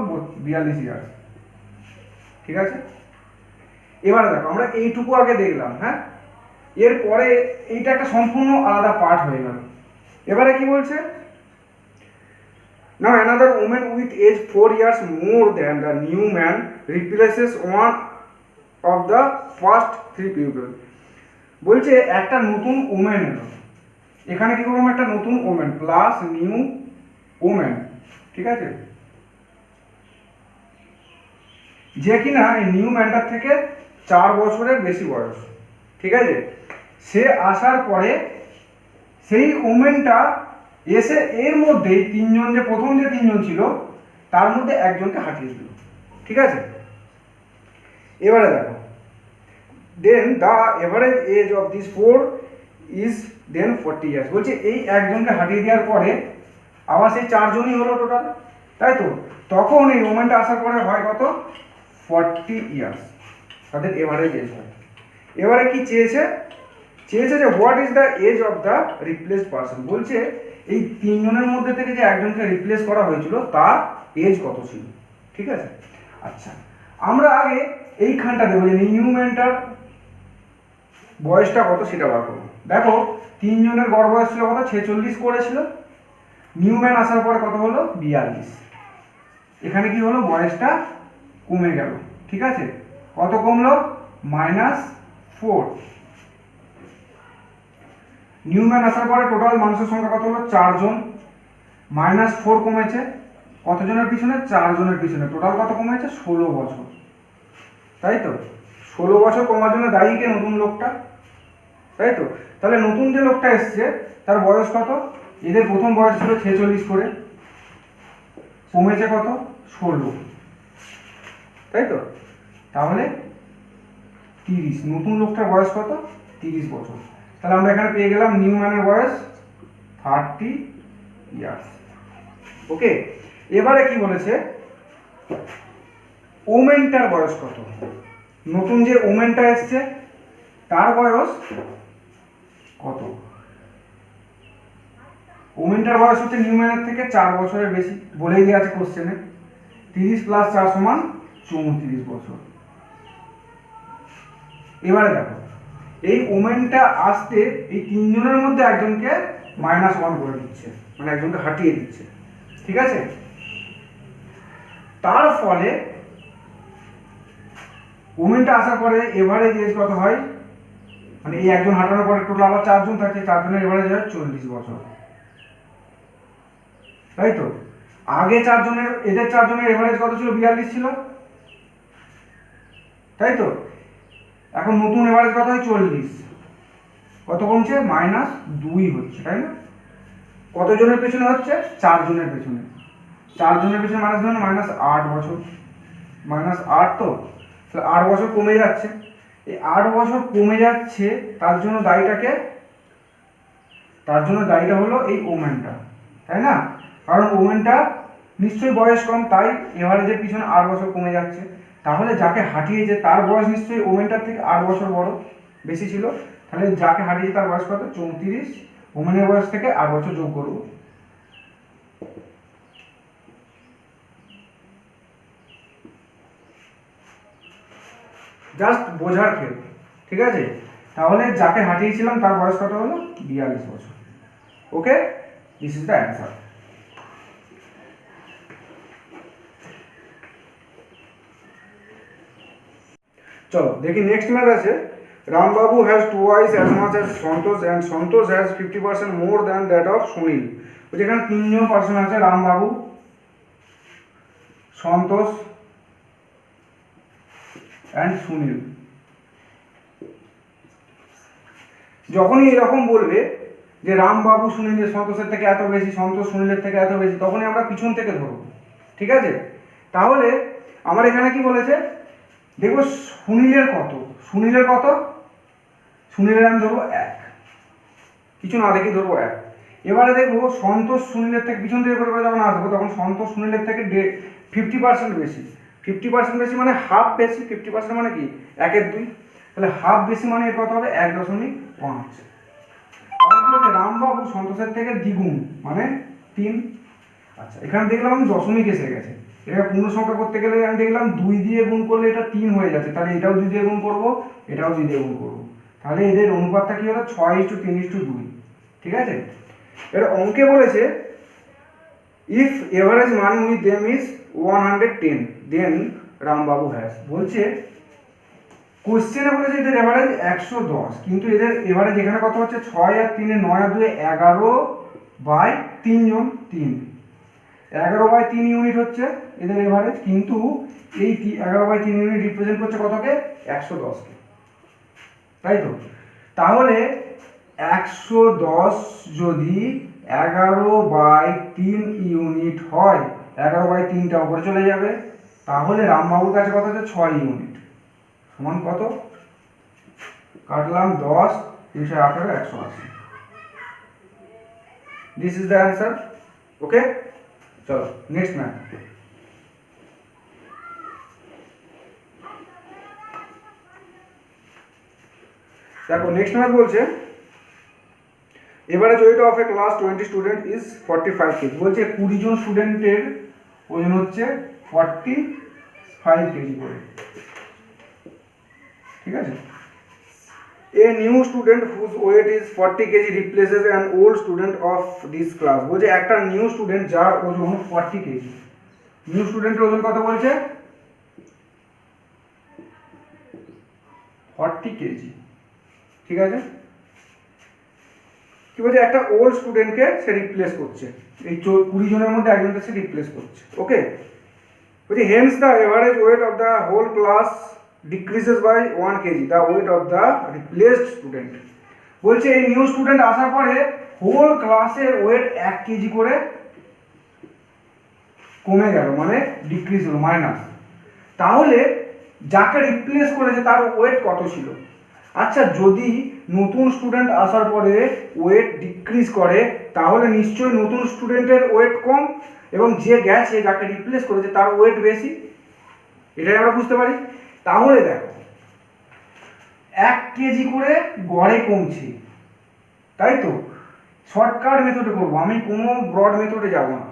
42 ইয়ার্স। ঠিক আছে, এবারে দেখো আমরা এইটুকু আগে দেখলাম, হ্যাঁ, এরপরে এইটা একটা সম্পূর্ণ আলাদা পার্ট হয়ে গেল। এবারে কি বলছে, now another woman with age 4 years more than the new man replaces one of the first 3 people। বলছে একটা নতুন ওমেন এলো, এখানে কি করবো, একটা নতুন ওমেন প্লাস নিউ ওমেন, ঠিক আছে, যে কিনা এই নিউ ম্যানটার থেকে 4 বছরের বেশি বয়স। ঠিক আছে, সে আসার পরে সেই ওমেনটা এসে এর মধ্যেই 3 জন, যে প্রথম যে 3 জন ছিল তার মধ্যে একজনকে হাঁটিয়ে দিল। ঠিক আছে, এবারে দেখো, then the average age of this 4 is then 40 years. বলছে এই একজনকে হাঁটিয়ে দেওয়ার পরে আবার সেই 4 জনই হলো টোটাল, তাই তো, তখন এই ওমেনটা আসার পরে হয় কত, 40 ইয়ার্স তাদের এভারেজ এজ হয়। এবারে কি চেয়েছে, চেয়েছে যে what is the age of the replaced person. বলছে এই 3 জনের মধ্যে থেকে যে একজনকে রিপ্লেস করা হয়েছিল তার এজ কত ছিল। ঠিক আছে, আচ্ছা আমরা আগে এইখানটা দেবো যে নিউ ম্যানটার বয়সটা কত সেটা বার করবো। দেখো 3 জনের গড় বয়স ছিল কত, 46 করেছিল, নিউ ম্যান আসার পরে কত হলো 42। এখানে কি হলো, বয়সটা কমে গেল। ঠিক আছে, কত কমলো, -4। নিউ ম্যান আসার পরে টোটাল মানুষের সংখ্যা কত হলো, 4 জন, -4 কমেছে কতজনের পিছনে, 4 জনের পিছনে, টোটাল কত কমেছে, 16 বছর। তাই তো, 16 বছর কমার জন্য দায়ী কে, নতুন লোকটা, তাই তো। তাহলে নতুন যে লোকটা এসছে তার বয়স কত, এদের প্রথম বয়স ছিল 46 করে, কমেছে কত, 16, তাই তো, তাহলে 30, নতুন লোকটার বয়স কত, 30 বছর। তাহলে আমরা এখানে পেয়ে গেলাম নিউ ম্যানের বয়স 30 ইয়ার্স। ওকে, এবারে কি বলেছে, ওমেনটার বয়স কত, নতুন যে ওমেনটা এসছে তার বয়স কত। ওমেনটার বয়স হচ্ছে নিউ ম্যানের থেকে 4 বছরের বেশি, বলেই দেওয়া আছে কোশ্চেনে, 30 + 4 = 34 বছর। এবারে দেখো এই ওমেনটা আসতে এই 3 জনের মধ্যে একজনকে -1 করে দিচ্ছে, মানে একজনকে হাঁটিয়ে দিচ্ছে। ঠিক আছে, তার ফলে ওমেনটা আসার পরে এভারেজ এজ কত হয়, মানে এই একজন হাঁটানোর পরে টোটাল আবার 4 জন থাকে, 4 জনের এভারেজ হয় 40 বছর। তাই তো, আগে 4 জনের, এদের 4 জনের এভারেজ কত ছিল, 42 ছিল, তাই তো। এখন নতুন এভারেজ কত হয়, 40, কত কমছে, -2 হচ্ছে, তাই না। কত জনের পেছনে হচ্ছে, 4 জনের পেছনে, 4 জনের পেছনে -8 বছর, -8, তো 8 বছর কমে যাচ্ছে। এই 8 বছর কমে যাচ্ছে, তার জন্য দায়ীটাকে, তার জন্য দায়ীটা হলো এই ওমেনটা, তাই না, কারণ ওমেনটা নিশ্চয়ই বয়স কম, তাই এভারেজের পিছনে 8 বছর কমে যাচ্ছে। তাহলে যাকে হাঁটিয়েছে তার বয়স নিশ্চয়ই ওমেনটার থেকে 8 বছর বড়, বেশি ছিল, তাহলে যাকে হাঁটিয়েছে তার বয়স কত, 34, ওমেনের বয়স থেকে 8 বছর যোগ করব। জাস্ট বোঝার খেল, ঠিক আছে। তাহলে যাকে হাঁটিয়েছিলাম তার বয়স কত হলো, 42 বছর। Okay, this is the answer. চলো দেখি নেক্সট ম্যাথ আছে, Rambabu has twice as much as Santosh and Santosh has 50% more than that of Sunil. যেখানে 3 জন পার্সন আছে, রামবাবু, সন্তোষ অ্যান্ড সুনীল। যখনই এরকম বলবে যে রামবাবু সুনীলের সন্তোষের থেকে এত বেশি, সন্তোষ সুনীলের থেকে এত বেশি, তখনই আমরা পিছন থেকে ধরবো, ঠিক আছে? তাহলে আমার এখানে কি বলেছে দেখবো সুনীলের কত, সুনীলের কত, সুনীলের আমি ধরবো 1, কিছু না দেখি ধরবো 1। এবারে দেখবো সন্তোষ সুনীলের থেকে, পিছন থেকে করে যখন আসবো তখন সন্তোষ সুনীলের থেকে 50% বেশি। 50% বেশি মানে হাফ বেশি, 50% মানে কি 1/2, তাহলে হাফ বেশি মানে এর কত হবে 1.5। রামবাবু সন্তোষের থেকে দ্বিগুণ মানে 3। আচ্ছা, এখানে দেখলাম আমি দশমিক এসে গেছে, এটা পূর্ণ সংখ্যা করতে গেলে আমি দেখলাম 2 দিয়ে গুণ করলে এটা 3 হয়ে যাচ্ছে, তাহলে এটাও 2 দিয়ে গুণ করবো, এটাও 2 দিয়ে গুণ করবো, তাহলে এদের অনুপাতটা কি হলো 6:3:2, ঠিক আছে? এবার অঙ্কে বলেছে if average money with them is 110 then Rambabu has. বলছে কোশ্চেনে বলেছে এদের এভারেজ 110, কিন্তু এদের এভারেজ এখানে কত হচ্ছে 6 আর 3 9 আর 2 11/3 জন, 3 11/3 ইউনিট হচ্ছে এদের এভারেজ, কিন্তু এই 11/3 ইউনিট রিপ্রেজেন্ট করছে কতকে 110কে, তাই তো? তাহলে 110 যদি 11/3 ইউনিট হয়, 11/3টা উপরে চলে যাবে, তাহলে রামবাবুর কাছে কত হচ্ছে 6 ইউনিট, সমান কত কাটলাম 10, 318, 180। This is the answer. Okay, চলো নেক্সট ম্যাথ। দেখো নেক্সট ম্যাথ বলছে average weight of a class 20 student is 45 KG. বলছে 20 জন স্টুডেন্টের ওজন হচ্ছে 45 কেজি করে, ঠিক আছে? A new student whose weight is 40 kg replaces an old student of this class। বলছে একটা নিউ স্টুডেন্ট যার ওজন 40 কেজি, নিউ স্টুডেন্টের ওজন কত বলছে 40 কেজি, ঠিক আছে? কি বলছে একটা ওল্ড স্টুডেন্টকে সে রিপ্লেস করছে, এই 20 জনের মধ্যে একজনকে সে রিপ্লেস করছে। ওকে, বলছে hence the average weight of the whole class decreases by 1 kg the weight of the replaced student। বলছে এই নিউ স্টুডেন্ট আসার পরে হোল ক্লাসের ওয়েট 1 কেজি করে কমে গেল, মানে ডিক্রিজ হলো, মাইনাস। তাহলে যাকে রিপ্লেস করেছে তার ওয়েট কত ছিল? আচ্ছা, যদি নতুন স্টুডেন্ট আসার পরে ওয়েট ডিক্রিজ করে তাহলে নিশ্চয়ই নতুন স্টুডেন্টের ওয়েট কম, এবং যে গেছে যাকে রিপ্লেস করেছে তার ওয়েট বেশি, এটাই আমরা বুঝতে পারি। তাহলে দেখো 1 কেজি করে গড়ে কমছে, তাই তো? শর্টকাট মেথডে করবো, আমি কোনো ব্রড মেথডে যাব না,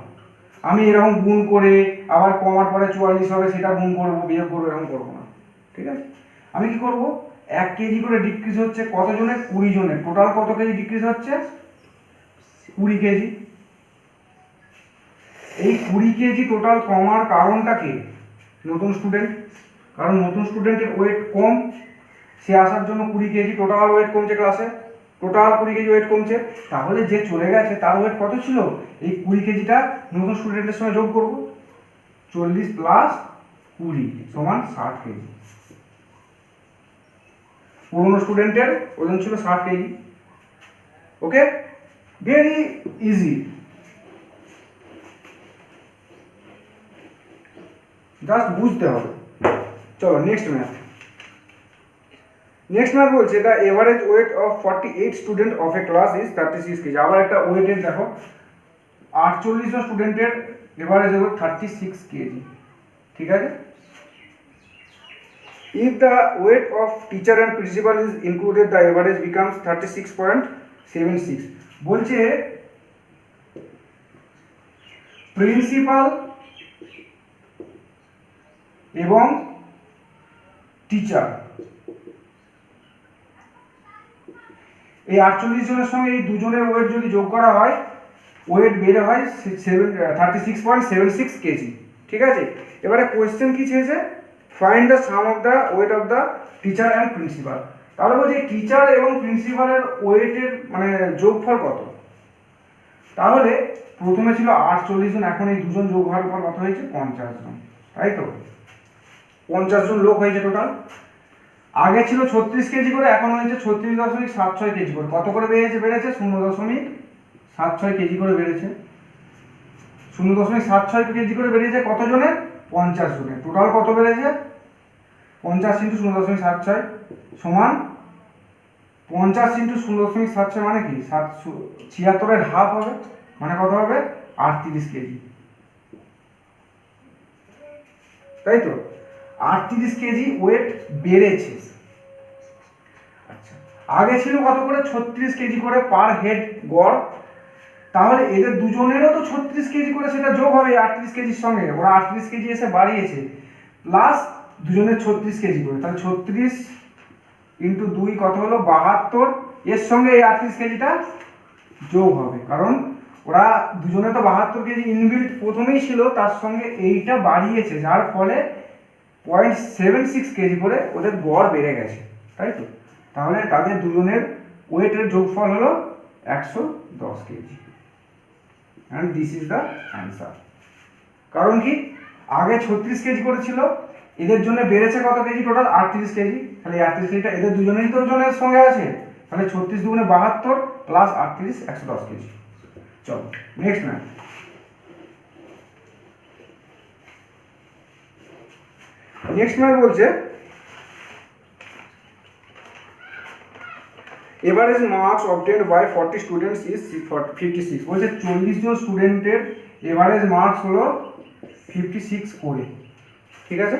আমি এরকম গুণ করে আবার কমার পরে 44 হবে সেটা গুণ করবো বিয়োগ করবো, এরকম করবো না, ঠিক আছে? আমি কি করব, 1 কেজি করে ডিক্রিজ হচ্ছে কত জনের? 20 জনের। টোটাল কত কেজি ডিক্রিজ হচ্ছে? 20 কেজি। এই 20 কেজি টোটাল কমার কারণটা কি? নতুন স্টুডেন্ট, কারণ নতুন স্টুডেন্টের ওয়েট কম, সে আসার জন্য 20 কেজি টোটাল ওয়েট কমছে, ক্লাসে টোটাল 20 কেজি ওয়েট কমছে। তাহলে যে চলে গেছে তার ওয়েট কত ছিল? এই 20 কেজিটা নতুন স্টুডেন্টের সঙ্গে যোগ করব, 40 + 20 = 60 কেজি। পুরনো স্টুডেন্টের ওজন ছিল 60 কেজি। ওকে, ভেরি ইজি, জাস্ট বুঝতে হবে। চলো নেক্সট ম্যাথ। নেক্সট ম্যাথ বলছে the average weight of 48 student of a class is 36 KG. আবার একটা ওয়েটের দেখো, 48 জন স্টুডেন্টের এভারেজ ওয়েট 36 কেজি, ঠিক আছে? If the weight of teacher and principal is included, the average becomes 36.76। বলছে প্রিন্সিপাল এবং টিচার, এই 48 জনের সঙ্গে এই দুজনের ওয়েট যদি যোগ করা হয়, ওয়েট বেড়ে হয় 36.76 কেজি, ঠিক আছে? এবারে কোয়েশ্চেন কি চেয়েছে? Find the some of the weight of the teacher and principal. তাহলে বলছে টিচার এবং প্রিন্সিপালের ওয়েটের মানে যোগফল কত? তাহলে প্রথমে ছিল 48 জন, এখন এই দুজন যোগ হওয়ার পর কত হয়েছে? 50 জন, তাই তো? 50 জন লোক হয়েছে টোটাল। আগে ছিল 36 কেজি করে, এখন হয়েছে 36.76 কেজি করে। কত করে বেড়েছে? 0.76 কেজি করে বেড়েছে। 0.76 কেজি করে বেড়েছে কতজনের? 50 জনের। টোটাল কত বেড়েছে? 50 × 0.76 সমান 50 × 0.76 মানে কি? 76-এর হাফ হবে, মানে কত হবে? 38 কেজি, তাই তো? 38 কেজি ওয়েট বেড়েছে। আচ্ছা, আগে ছিল কত করে? 36 কেজি করে পার হেড গড়। তাহলে এদের দুজনেরও তো 36 কেজি করে সেটা যোগ হবে 38 কেজির সঙ্গে। ওরা 38 কেজি এসে বাড়িয়েছে, প্লাস দুজনের 36 কেজি করে। তাহলে 36 × 2 কত হলো? 72। এর সঙ্গে এই 38 কেজিটা যোগ হবে, কারণ ওরা দুজনে তো 72 কেজি ইনবিল্ট প্রথমেই ছিল, তার সঙ্গে এইটা বাড়িয়েছে, যার ফলে 0.76 কেজি করে ওদের গড় বেড়ে গেছে, তাই তো? তাহলে তাদের দুজনের ওয়েটের যোগফল হলো 110 KG. And this is the answer. কারণ কি? আগে 36 কেজি করে ছিল, এদের জন্য বেড়েছে কত কেজি? Total 38 KG. তাহলে 38 কেজিটা এদের দুজনেরই তো ওজনের সঙ্গে আছে, তাহলে 36 × 2 = 72 প্লাস 38 110 কেজি। চলো নেক্সট ম্যাম। নেক্সট ম্যাম বলছে average marks obtained by 40 students is 56। বলছে 40 জন স্টুডেন্টের এভারেজ মার্কস হলো 56 করে, ঠিক আছে?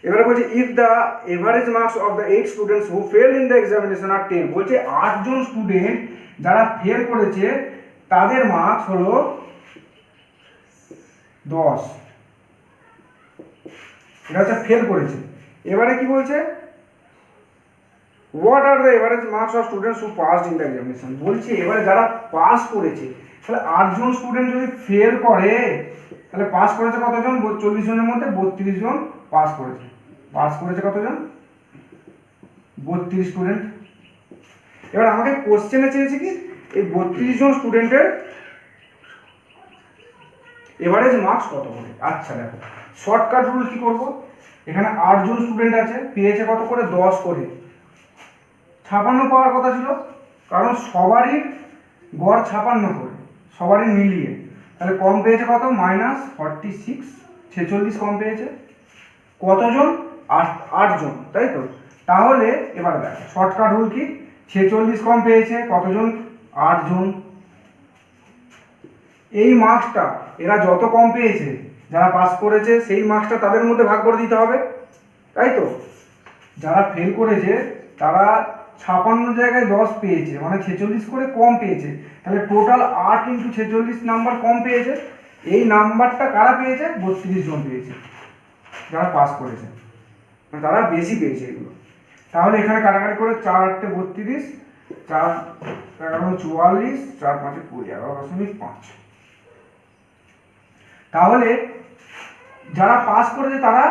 এবারে বলছে if the average marks of the 8 students who fail in the examination are 10। বলছে 8 জন স্টুডেন্ট যারা ফেল করেছে তাদের মার্কস হলো 10। এটা হচ্ছে ফেল করেছে। এবারে কি বলছে? What are the average marks of students who passed in the examination. বলছে এবারে যারা পাস করেছে, তাহলে 8 জন স্টুডেন্ট যদি ফেল করে, তাহলে পাস করেছে কতজন? 40 জনের মধ্যে 32 জন পাস করেছে। পাস করেছে কতজন? 32 স্টুডেন্ট। এবার আমাকে কোশ্চেনে চেয়েছে কি এই 32 জন স্টুডেন্টের এভারেজ মার্কস কত করে। আচ্ছা দেখো, শর্টকাট রুল কি করব? এখানে 8 জন স্টুডেন্ট আছে, পেয়েছে কত করে? 10 করে। 56 পাওয়ার কথা ছিল, কারণ সবারই গড় 56 করে, সবারই মিলিয়ে। তাহলে কম পেয়েছে কত? -46, 46 কম পেয়েছে। কতজন? 8 জন, তাই তো? তাহলে এবার দেখো শর্টকাট রুল কি? 46 কম পেয়েছে কতজন? 8 জন। এই মার্কসটা এরা যত কম পেয়েছে, যারা পাস করেছে সেই মার্কসটা তাদের মধ্যে ভাগ করে দিতে হবে, তাই তো? যারা ফেল করেছে তারা 56 জায়গায় 10 পেয়েছে, মানে 46 করে কম পেয়েছে। তাহলে টোটাল 8 × 46 নাম্বার কম পেয়েছে। এই নাম্বারটা কারা পেয়েছে? 32 জন পেয়েছে যারা পাস করেছে, মানে তারা বেশি পেয়েছে এগুলো। তাহলে এখানে কাটাকাটি করে 4 × 8 = 32, 4 × 11 = 44, 4 × 5 = 20, 11.5। তাহলে যারা পাস করেছে তারা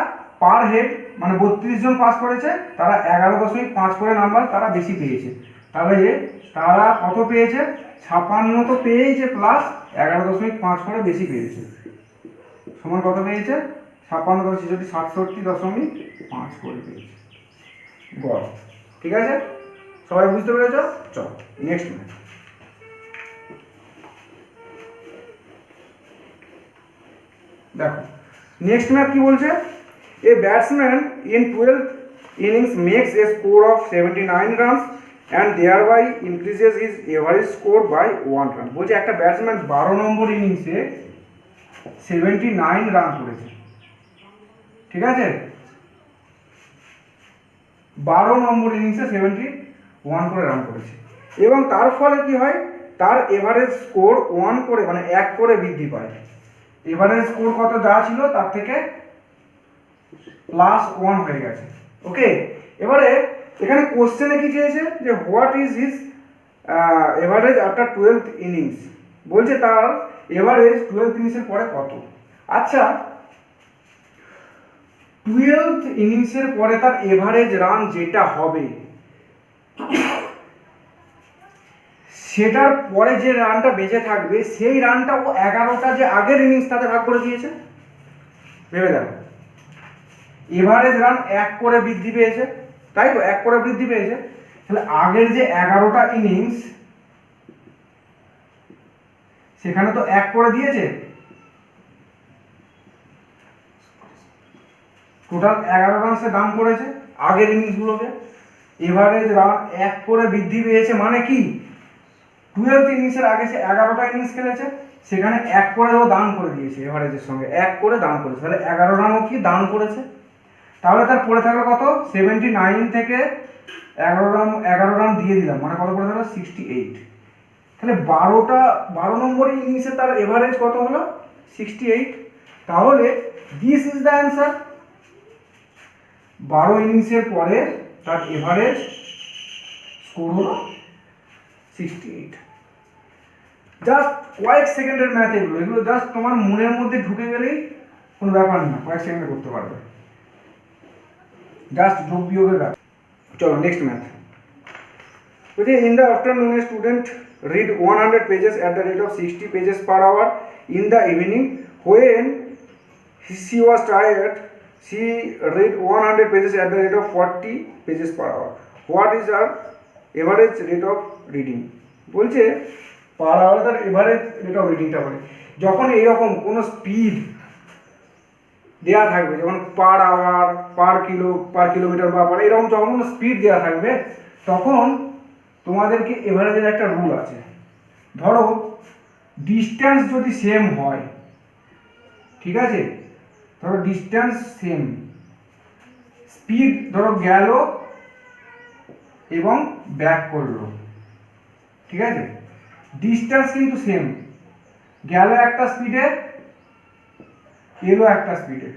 পার হেড, মানে 32 জন পাস করেছে, তারা 11.5 করে নাম্বার তারা বেশি পেয়েছে। তাহলে তারা কত পেয়েছে? 56 তো পেয়েছে, প্লাস 11.5 করে বেশি পেয়েছে, সমান কত পেয়েছে? 56 × 10 = 67.5 করে পেয়েছে গড়। ঠিক আছে, সবাই বুঝতে পেরেছ? চল নেক্সট ম্যাচ। দেখো নেক্সট ম্যাচ কি বলছে? এ batsman in 12 innings makes a score of 79 runs and thereby increases his average score by 1 run। বলছে একটা ব্যাটসম্যান 12 নম্বর ইনিংসে 79 রান করেছে, ঠিক আছে? 12 নম্বর ইনিংসে 71 করে রান করেছে, এবং তার ফলে কি হয়? তার এভারেজ স্কোর 1 করে, মানে 1 করে বৃদ্ধি পায়। এভারেজ স্কোর কত যা ছিল তার থেকে +1 হয়ে গেছে। ওকে, এবারে এখানে কোশ্চেনে কি চেয়েছে? যে what is his average after 12th innings. বলছে তার এভারেজ 12th ইনিংসের পরে কত। আচ্ছা, 12th ইনিংসের পরে তার এভারেজ রান যেটা হবে, সেটার পরে যে রানটা বেঁচে থাকবে সেই রানটা ও 11টা যে আগের ইনিংস তাতে ভাগ করে দিয়েছে। ভেবে দেখো, এভারেজ রান 1 করে বৃদ্ধি পেয়েছে, তাই তো 1 করে বৃদ্ধি পেয়েছে। তাহলে আগের যে 11টা ইনিংস সেখানে তো 1 করে দিয়েছে, টোটাল 11 রান সে দাম করেছে আগের ইনিংসগুলোকে। এভারেজ রান 1 করে বৃদ্ধি পেয়েছে মানে কি 12 ইনিংসের আগে সে 11টা ইনিংস খেলেছে, সেখানে 1 করে ও দান করে দিয়েছে, এভারেজের সঙ্গে 1 করে দান করেছে, তাহলে 11 রানও কি দান করেছে। তাহলে তার পড়ে থাকলো কত 79 থেকে 11 রান দিয়ে দিলাম মানে কত পড়ে থাকলো 68। তাহলে 12 নম্বর ইনিংসে তার এভারেজ কত হলো 68। তাহলে দিস ইজ দ্য অ্যান্সার। 12 ইনিংসের পরে তার এভারেজ স্কোর হলো 68। জাস্ট কয়েক সেকেন্ডের ম্যাথ এগুলো জাস্ট তোমার মনের মধ্যে ঢুকে গেলেই কোনো ব্যাপার না, কয়েক সেকেন্ডে করতে পারবে, জাস্ট যোগ বিয়োগের ব্যাপার। চলো নেক্সট ম্যাথ। বলছি in the afternoon a student read 100 pages at the rate of 60 pages per hour. In the evening when she was tired she read 100 pages at the rate of 40 pages per hour. What is her average rate of reading? বলছে per hour তার average rate of রিডিংটা বলে যখন এইরকম কোনো speed দেওয়া থাকবে, যেমন পার আওয়ার পার কিলোমিটার বা পার এরকম যখন কোনো স্পিড দেওয়া থাকবে তখন তোমাদেরকে এভারেজের একটা রুল আছে। ধরো ডিস্টেন্স যদি সেম হয়, ঠিক আছে, ধরো ডিস্টেন্স সেম, স্পিড ধরো গেল এবং ব্যাক করলো, ঠিক আছে, ডিস্টেন্স কিন্তু সেম, গেল একটা স্পিডে এলো একটা স্পিডে,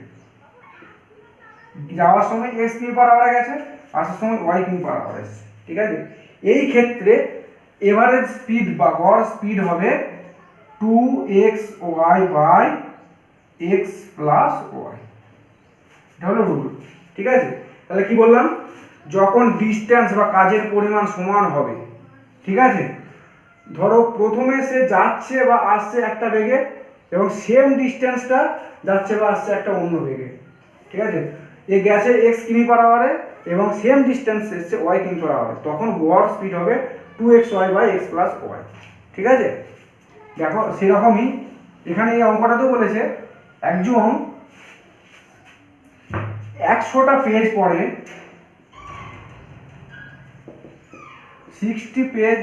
যাওয়ার সময় এক্স কিমি পার আওয়ারে গেছে, আসার সময় ওয়াই কিমি পার আওয়ারে এসছে, ঠিক আছে। এই ক্ষেত্রে এভারেজ স্পিড বা গড় স্পিড হবে 2xy by x plus Y, এটা হলো রুল, ঠিক আছে। তাহলে কি বললাম, যখন ডিস্টেন্স বা কাজের পরিমাণ সমান হবে, ঠিক আছে, ধরো প্রথমে সে যাচ্ছে বা আসছে একটা বেগে এবং সেম ডিস্টেন্সটা যাচ্ছে বা আসছে একটা অন্য বেগে, ঠিক আছে, এ গেছে এক্স কিমি পার আওয়ারে এবং সেম ডিস্টেন্স এসছে ওয়াই কিমি পার আওয়ারে, তখন গড় স্পিড হবে 2xy by x plus Y, ঠিক আছে। দেখো সেরকমই এখানে এই অঙ্কটাতেও বলেছে একজন 100টা পেজ পড়ে 60 পেজ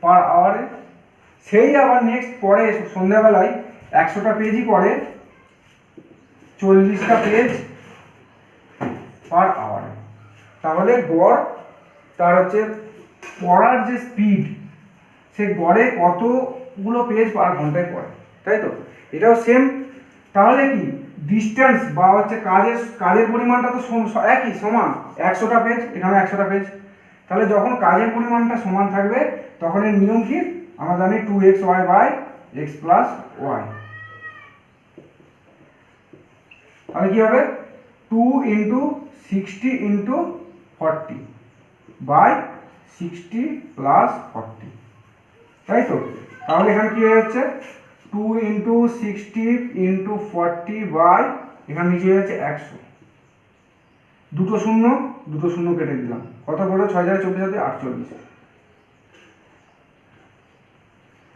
পার আওয়ারে, সেই আবার নেক্সট পরে সন্ধ্যাবেলায় 100টা পেজই পড়ে 40টা পেজ পার আওয়ারে। তাহলে গড় তার হচ্ছে পড়ার যে স্পিড, সে গড়ে কতগুলো পেজ পার ঘন্টায় পড়ে, তাই তো, এটাও সেম। তাহলে কি ডিস্টেন্স বা হচ্ছে কাজের পরিমাণটা তো একই সমান, 100টা পেজ এখানে 100টা পেজ, তাহলে যখন কাজের পরিমাণটা সমান থাকবে তখন এর নিয়ম কি আমরা জানি 2xy by x plus Y, তাহলে কি হবে 2 ইন্টু 60 ইন্টু 40 বাই 60 প্লাস 40, তাই তো। তাহলে এখানে কি হয়ে যাচ্ছে 2 ইন্টু 60 ইন্টু 40 বাই এখানে নিচে হয়ে যাচ্ছে 100, দুটো শূন্য কেটে দিলাম, কত পড়লো 6024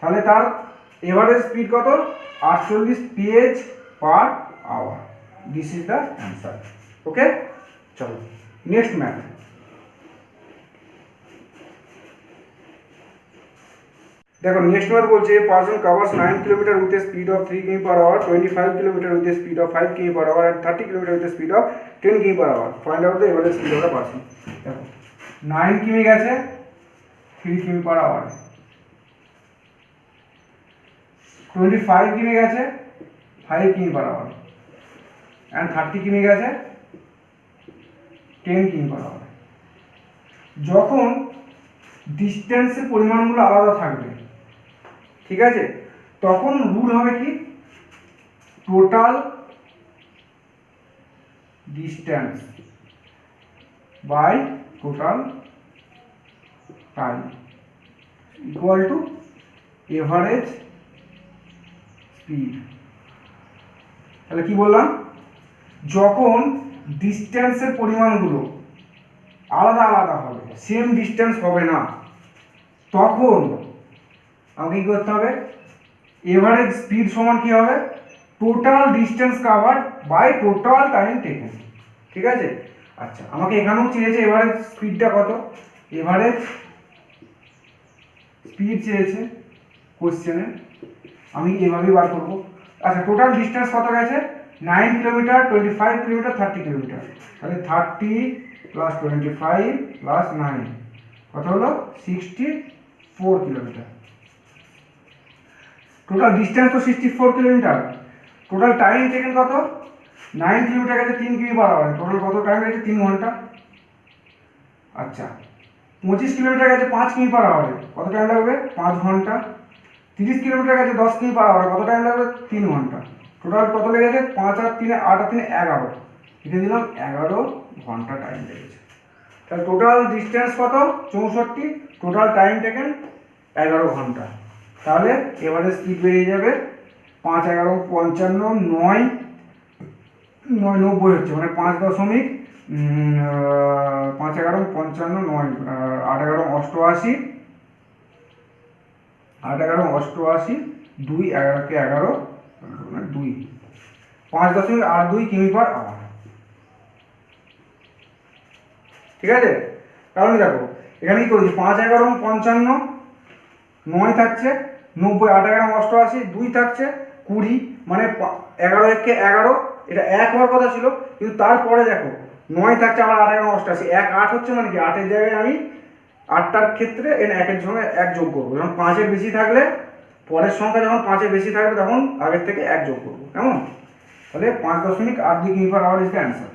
তাহলে তার এভারেজ স্পিড কত 48 page per hour. This is the answer. Okay, চলো নেক্সট ম্যাথ। দেখো নেক্সট ম্যাথ বলছে person covers 9 kilometre with a speed of 3 কিমি per hour, 25 kilometre with a speed of 5 কিমি per hour, and 30 kilometre with a speed of 10 কিমি per hour. Find out the average speed of the person. দেখো 9 কিমি গেছে 3 কিমি per hour, 25 কিমি গেছে 5 কিমি পার আওয়ার, and 30 কিমি গেছে 10 কিমি পার আওয়ার। যখন ডিস্টেন্সের পরিমাণগুলো আলাদা থাকবে, ঠিক আছে, তখন রুল হবে কি total distance by total time equal to average speed. তাহলে কি বললাম, যখন ডিস্টেন্সের পরিমাণগুলো আলাদা আলাদা হবে, সেম ডিস্টেন্স হবে না, তখন আমাকে কী করতে হবে, এভারেজ স্পিড সমান কী হবে, total distance covered by total time taken. ঠিক আছে? আচ্ছা, আমাকে এখানেও চেয়েছে এভারেজ স্পিডটা কত, এভারেজ স্পিড চেয়েছে কোশ্চেনে, আমি এভাবেই বার করবো। আচ্ছা, টোটাল ডিস্টেন্স কত গেছে, 9 কিলোমিটার, 25 কিলোমিটার, 30 কিলোমিটার, তাহলে 30 প্লাস 25 প্লাস 9 কত হলো, 64 কিলোমিটার। টোটাল ডিস্টেন্স তো 64 কিলোমিটার, টোটাল টাইম টেকেন কত, 9 কিলোমিটার গেছে 3 কিমি পার আওয়ারে, টোটাল কত টাইম গেছে, 3 ঘন্টা। আচ্ছা, 25 কিলোমিটার গেছে 5 কিমি পার আওয়ারে, কত টাইম লাগবে, 5 ঘন্টা। 30 কিলোমিটার গেছে 10 কিমি পার আওয়ারে, কত টাইম লাগবে, 3 ঘন্টা। টোটাল কত লেগেছে, 5 আর 3 8 আর 3 11, লিখে দিলাম 11 ঘন্টা টাইম লেগেছে। তাহলে টোটাল ডিস্টেন্স কত, 64, টোটাল টাইম টেকেন 11 ঘন্টা। তাহলে এভারেজ স্পিড বেরিয়ে যাবে 5 11 55 9 9 90 হচ্ছে, মানে 5 দশমিক 5 11 55 9 8 11 88 8 11 88 2 11 কে 11 2 5.82 কিমি পার আওয়ার। ঠিক আছে? কারণ দেখো এখানে কি করেছি, 5 11 55 9 থাকছে 90, 8 11 88 2 থাকছে 20, মানে 11 1 11, এটা 1 হওয়ার কথা ছিল, কিন্তু তারপরে দেখো 9 থাকছে, আবার 8 11 88 1 8 হচ্ছে, মানে কি 8-এর জায়গায় আমি 8টার ক্ষেত্রে এর 1-এর সঙ্গে 1 যোগ করবো। যখন 5-এর বেশি থাকলে, পরের সংখ্যা যখন 5-এর বেশি থাকবে তখন আগের থেকে 1 যোগ করবো, কেমন? তাহলে 5.82 কিমি per hour is the answer.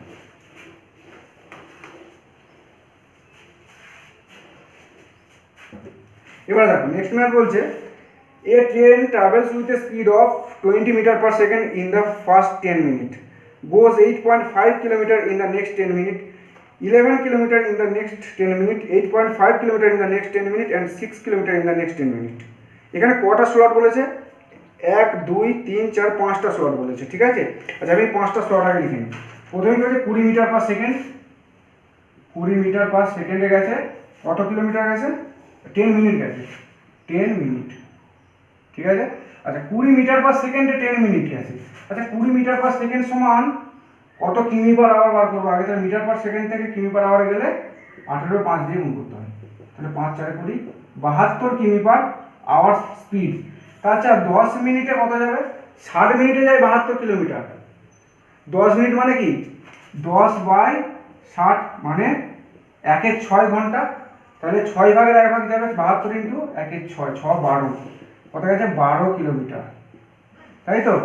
এবার দেখো নেক্সট ম্যাথ বলছে, a train travels with a speed of 20 metre per second in the first 10 minute, goes 8.5 kilometre in the next 10 minute, 11 kilometre in the next 10 minute, 8.5 kilometre in the next 10 minute and 6 kilometre in the next 10 minute. এখানে কটা slot বলেছে, 1 2 3 4 5টা slot বলেছে। ঠিক আছে? আচ্ছা, আমি 5টা স্লট আগে লিখে নিই। প্রথমে বলেছে 20 metre per second, 20 metre per সেকেন্ডে গেছে কত কিলোমিটার গেছে, 10 মিনিট গেছে, 10 মিনিট। ঠিক আছে? আচ্ছা, 20 মিটার পার সেকেন্ডে 10 মিনিট গেছে। আচ্ছা, 20 মিটার পার সেকেন্ড সমান কত কিমি পার আওয়ার বার করবো, আগে তাহলে মিটার পার সেকেন্ড থেকে কিমি পার আওয়ারে গেলে 18 5 দিয়ে গুণ করতে হয়, তাহলে 5 4 20 72 কিমি পার আওয়ার স্পিড। তাছাড়া 10 মিনিটে কত যাবে, 60 মিনিটে যায় 72 কিলোমিটার। 10 মিনিট মানে কি, 10/60 মানে 1-এর 6 ঘন্টা, তাহলে 6 ভাগের 1 ভাগ যাবে, 72 ইন্টু 1-এর 6 6 12, কত গেছে 12 কিলোমিটার। তাই তো?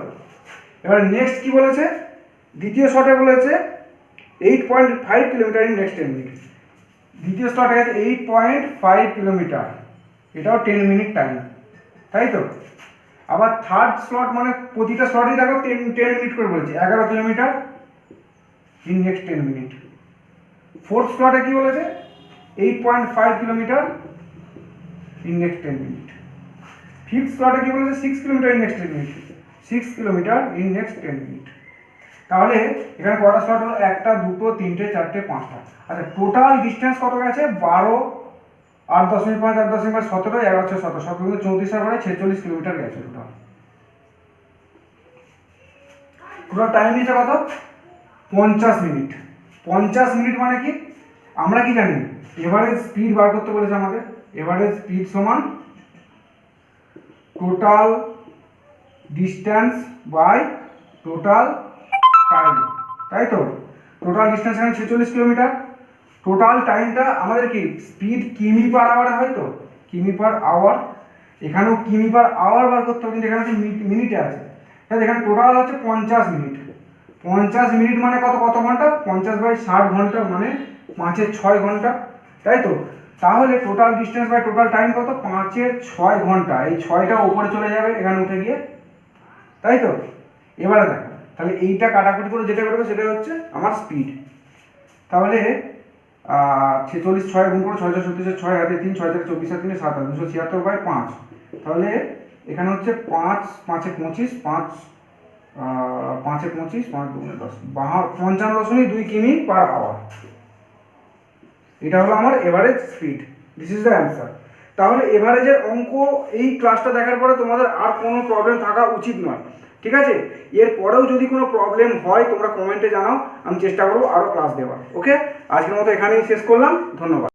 এবার নেক্সট কি বলেছে, দ্বিতীয় শটে বলেছে 8.5 কিলোমিটার ইন নেক্সট 10 মিনিট। দ্বিতীয় স্লটে গেছে 8.5 কিলোমিটার, এটাও 10 মিনিট টাইম। তাই তো? আবার থার্ড স্লট মানে প্রতিটা স্লটেই দেখো 10 মিনিট করে বলেছে, 11 kilometre in next 10 minute. Fourth স্লটে কি বলেছে, 8.5 kilometre in next 10 minute. Fifth স্লটে কি বলেছে, 6 kilometre in next 10 minute, 6 kilometre in next 10 minute. তাহলে এখানে কটা স্লট হলো, 1টা 2টো 3টে 4টে 5টা। আচ্ছা, টোটাল ডিস্টেন্স কত গেছে, 12 8.5 8.5 17 11 6 17 17 34 আর 46 কিলোমিটার গেছে টোটাল। টোটাল টাইম নিচ্ছে কত, 50 মিনিট। 50 মিনিট মানে কি, আমরা কি জানি, এভারেজ স্পিড বার করতে বলেছে আমাদের। এভারেজ স্পিড সমান total distance by total time. তাই তো? টোটাল ডিস্টেন্স এখানে 46 কিলোমিটার, টোটাল টাইমটা আমাদের কি, স্পিড কিমি পার আওয়ারে হয় তো, কিমি পার আওয়ার, এখানেও কিমি পার আওয়ার বার করতে হবে, কিন্তু এখানে হচ্ছে মিনিটে আছে। তাহলে এখানে টোটাল হচ্ছে 50 মিনিট। 50 মিনিট মানে কত, কত ঘন্টা, 50/60 ঘন্টা মানে 5-এর 6 ঘন্টা। তাই তো? তাহলে total distance by total time কত, 5-এর 6 ঘন্টা। এই 6টা উপরে চলে যাবে এখানে উঠে গিয়ে। তাই তো? এবারে দেখো, তাহলে এইটা কাটাকুটি করে যেটা করবে সেটা হচ্ছে আমার স্পিড। তাহলে 46 6 গুণ করে 6 36 6 হাতে 3 6 4 24 আর 3 7 276/5। তাহলে এখানে হচ্ছে 5 5-এ 25 5 5 এ 25, 5 2 10, 55.2 কিমি পার আওয়ার। এটা হলো আমার average speed. This is the answer. তাহলে এভারেজের অঙ্ক এই ক্লাসটা দেখার পরে তোমাদের আর কোনো প্রবলেম থাকা উচিত নয়, ঠিক আছে? এর পরেও যদি কোনো প্রবলেম হয় তোমরা কমেন্টে জানাও, আমি চেষ্টা করবো আরও ক্লাস দেওয়ার। ওকে, আজকের মতো এখানেই শেষ করলাম, ধন্যবাদ।